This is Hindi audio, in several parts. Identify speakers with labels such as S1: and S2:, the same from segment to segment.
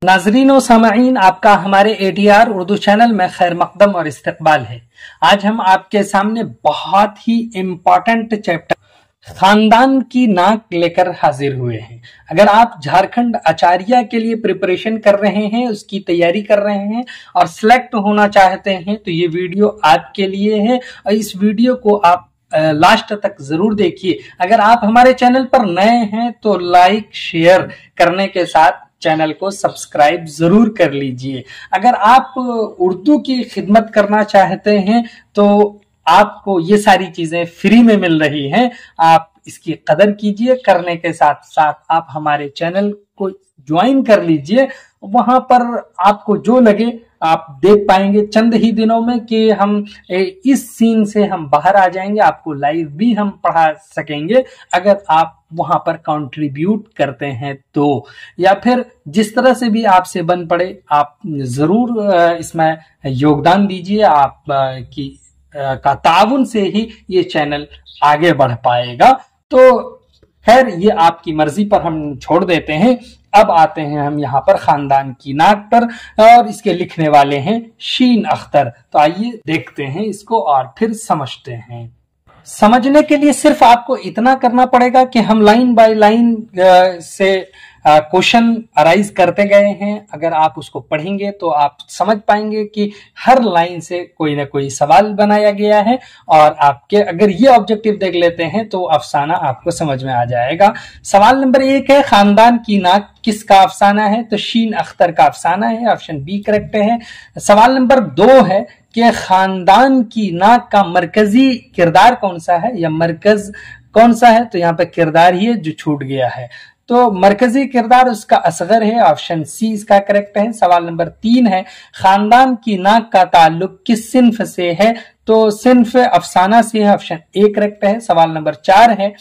S1: नाजरीन व सामाईन, आपका हमारे ATR उर्दू चैनल में खैर मकदम और इस्तकबाल है। आज हम आपके सामने बहुत ही इम्पोर्टेंट चैप्टर खानदान की नाक लेकर हाजिर हुए हैं। अगर आप झारखंड आचार्य के लिए प्रिपरेशन कर रहे हैं, उसकी तैयारी कर रहे हैं और सिलेक्ट होना चाहते हैं तो ये वीडियो आपके लिए है और इस वीडियो को आप लास्ट तक जरूर देखिए। अगर आप हमारे चैनल पर नए हैं तो लाइक शेयर करने के साथ चैनल को सब्सक्राइब जरूर कर लीजिए। अगर आप उर्दू की खिदमत करना चाहते हैं तो आपको ये सारी चीजें फ्री में मिल रही हैं, आप इसकी कदर कीजिए। करने के साथ साथ आप हमारे चैनल को ज्वाइन कर लीजिए। वहां पर आपको जो लगे आप देख पाएंगे चंद ही दिनों में कि हम इस सीन से हम बाहर आ जाएंगे। आपको लाइव भी हम पढ़ा सकेंगे अगर आप वहां पर कंट्रीब्यूट करते हैं तो, या फिर जिस तरह से भी आपसे बन पड़े आप जरूर इसमें योगदान दीजिए। आप की का ताउन से ही ये चैनल आगे बढ़ पाएगा। तो खैर ये आपकी मर्जी पर हम छोड़ देते हैं। अब आते हैं हम यहाँ पर खानदान की नाक पर और इसके लिखने वाले हैं शीन अख्तर। तो आइए देखते हैं इसको और फिर समझते हैं। समझने के लिए सिर्फ आपको इतना करना पड़ेगा कि हम लाइन बाय लाइन से क्वेश्चन अराइज करते गए हैं। अगर आप उसको पढ़ेंगे तो आप समझ पाएंगे कि हर लाइन से कोई ना कोई सवाल बनाया गया है और आपके अगर ये ऑब्जेक्टिव देख लेते हैं तो अफसाना आपको समझ में आ जाएगा। सवाल नंबर 1 है, खानदान की नाक किसका अफसाना है? तो शीन अख्तर का अफसाना है, ऑप्शन बी करेक्ट है। सवाल नंबर 2 है कि खानदान की नाक का मरकजी किरदार कौन सा है या मरकज कौन सा है? तो यहाँ पे किरदार ही है जो छूट गया है, तो मरकजी किरदार उसका असगर है, ऑप्शन सी इसका करेक्ट है। सवाल नंबर 3 है, खानदान की नाक का ताल्लुक किस सिन्फ से है? तो सिन्फ अफसाना से है, ऑप्शन ए करेक्ट है। सवाल नंबर 4 है,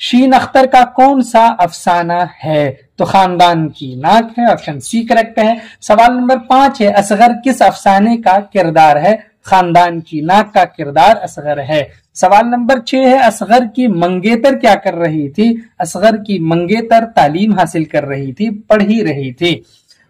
S1: शीन अख्तर का कौन सा अफसाना है? तो खानदान की नाक है, ऑप्शन सी करेक्ट है। सवाल नंबर 5 है, असगर किस अफसाने का किरदार है? खानदान की नाक का किरदार असगर है। सवाल नंबर 6 है, असगर की मंगेतर क्या कर रही थी? असगर की मंगेतर तालीम हासिल कर रही थी, पढ़ ही रही थी।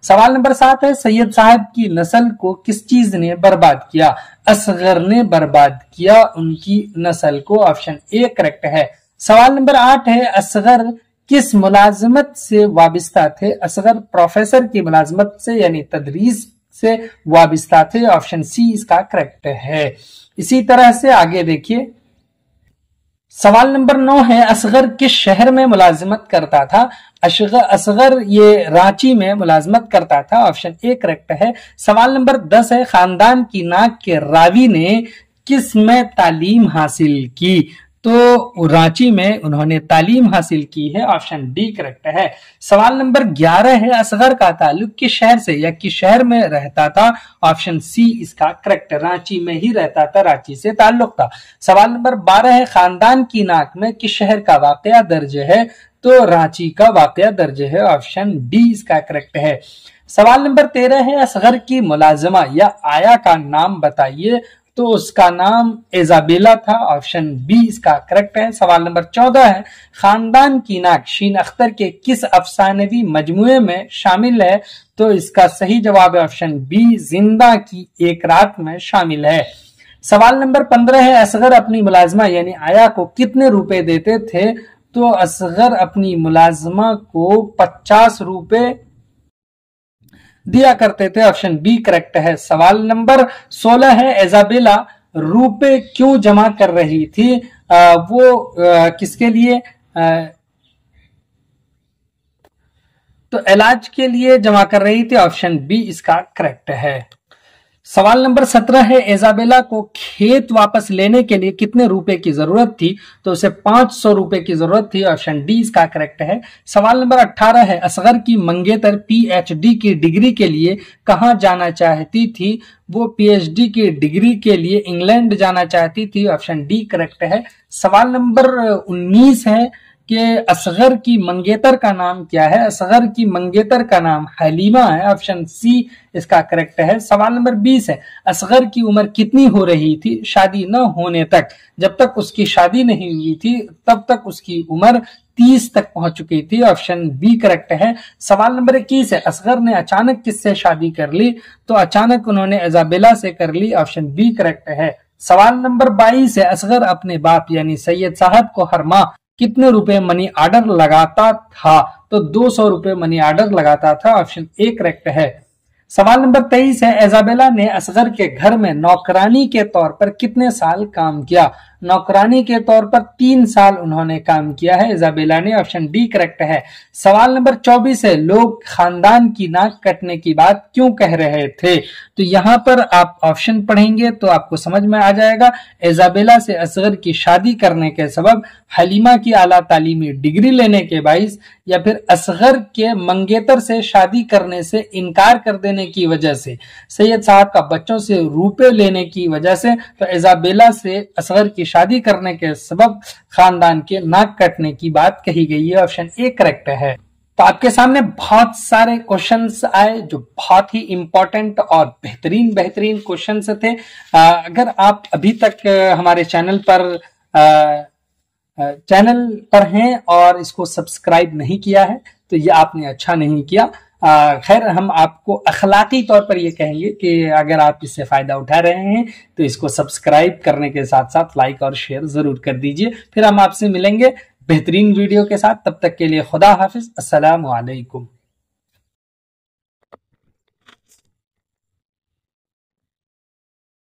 S1: सवाल नंबर 7 है, सैयद साहब की नस्ल को किस चीज ने बर्बाद किया? असगर ने बर्बाद किया उनकी नस्ल को, ऑप्शन ए करेक्ट है। सवाल नंबर 8 है, असगर किस मुलाजमत से वाबिस्ता थे? असगर प्रोफेसर की मुलाजमत से यानी तदरीस से वाबिस्ता थे, ऑप्शन सी इसका करेक्ट है। इसी तरह से आगे देखिए, सवाल नंबर 9 है, असगर किस शहर में मुलाजमत करता था? असगर ये रांची में मुलाजमत करता था, ऑप्शन ए करेक्ट है। सवाल नंबर 10 है, खानदान की नाक के रावी ने किस में तालीम हासिल की? तो रांची में उन्होंने तालीम हासिल की है, ऑप्शन डी करेक्ट है। सवाल नंबर 11 है, असगर का ताल्लुक किस शहर से या किस शहर में रहता था? ऑप्शन सी इसका करेक्ट, रांची में ही रहता था, रांची से ताल्लुक था। सवाल नंबर 12 है, खानदान की नाक में किस शहर का वाकया दर्ज है? तो रांची का वाकया दर्ज है, ऑप्शन डी इसका करेक्ट है। सवाल नंबर 13 है, असगर की मुलाजमा या आया का नाम बताइए? तो उसका नाम इजाबेला था, ऑप्शन बी इसका करेक्ट है। सवाल नंबर 14 है, खानदान की नाक शीन अख्तर के किस अफसानवी मजमुए में शामिल है? तो इसका सही जवाब है ऑप्शन बी, जिंदा की एक रात में शामिल है। सवाल नंबर 15 है, असगर अपनी मुलाजमा यानी आया को कितने रुपए देते थे? तो असगर अपनी मुलाजमा को 50 रुपए दिया करते थे, ऑप्शन बी करेक्ट है। सवाल नंबर 16 है, इजाबेला रुपए क्यों जमा कर रही थी? वो किसके लिए? तो इलाज के लिए जमा कर रही थी, ऑप्शन बी इसका करेक्ट है। सवाल नंबर 17 है, इजाबेला को खेत वापस लेने के लिए कितने रुपए की जरूरत थी? तो उसे 500 रुपए की जरूरत थी, ऑप्शन डी इसका करेक्ट है। सवाल नंबर 18 है, असगर की मंगेतर पीएचडी की डिग्री के लिए कहां जाना चाहती थी? वो पीएचडी की डिग्री के लिए इंग्लैंड जाना चाहती थी, ऑप्शन डी करेक्ट है। सवाल नंबर 19 है कि असगर की मंगेतर का नाम क्या है? असगर की मंगेतर का नाम हलीमा है, ऑप्शन सी इसका करेक्ट है। सवाल नंबर 20 है, असगर की उम्र कितनी हो रही थी शादी न होने तक? जब तक उसकी शादी नहीं हुई थी तब तक उसकी उम्र 30 तक पहुंच चुकी थी। ऑप्शन बी करेक्ट है। सवाल नंबर 21 है, असगर ने अचानक किससे शादी कर ली? तो अचानक उन्होंने इजाबेला से कर ली। ऑप्शन बी करेक्ट है। सवाल नंबर 22 है, असगर अपने बाप यानी सैयद साहब को हर माह कितने रुपए मनी ऑर्डर लगाता था? तो 200 रुपए मनी ऑर्डर लगाता था। ऑप्शन ए करेक्ट है। सवाल नंबर 23 है, इजाबेला ने असगर के घर में नौकरानी के तौर पर कितने साल काम किया? नौकरानी के तौर पर 3 साल उन्होंने काम किया है इजाबेला ने। ऑप्शन डी करेक्ट है। सवाल नंबर 24 है, लोग खानदान की नाक कटने की बात क्यों कह रहे थे? तो यहां पर आप ऑप्शन पढ़ेंगे तो आपको समझ में आ जाएगा। इजाबेला से असगर की शादी करने के सबब, हलीमा की आला तालीमी डिग्री लेने के बाइस, या फिर असगर के मंगेतर से शादी करने से इनकार कर देने की वजह से, सैयद साहब का बच्चों से रुपए लेने की वजह से। तो इजाबेला से असगर की शादी करने के सबब खानदान के नाक कटने की बात कही गई है। ऑप्शन ए करेक्ट है। तो आपके सामने बहुत सारे क्वेश्चंस आए जो बहुत ही इंपॉर्टेंट और बेहतरीन क्वेश्चंस थे। अगर आप अभी तक हमारे चैनल पर हैं और इसको सब्सक्राइब नहीं किया है तो ये आपने अच्छा नहीं किया। खैर, हम आपको अखलाकी तौर पर ये कहेंगे कि अगर आप इससे फायदा उठा रहे हैं तो इसको सब्सक्राइब करने के साथ साथ लाइक और शेयर जरूर कर दीजिए। फिर हम आपसे मिलेंगे बेहतरीन वीडियो के साथ। तब तक के लिए खुदा हाफिज, अस्सलामु अलैकुम।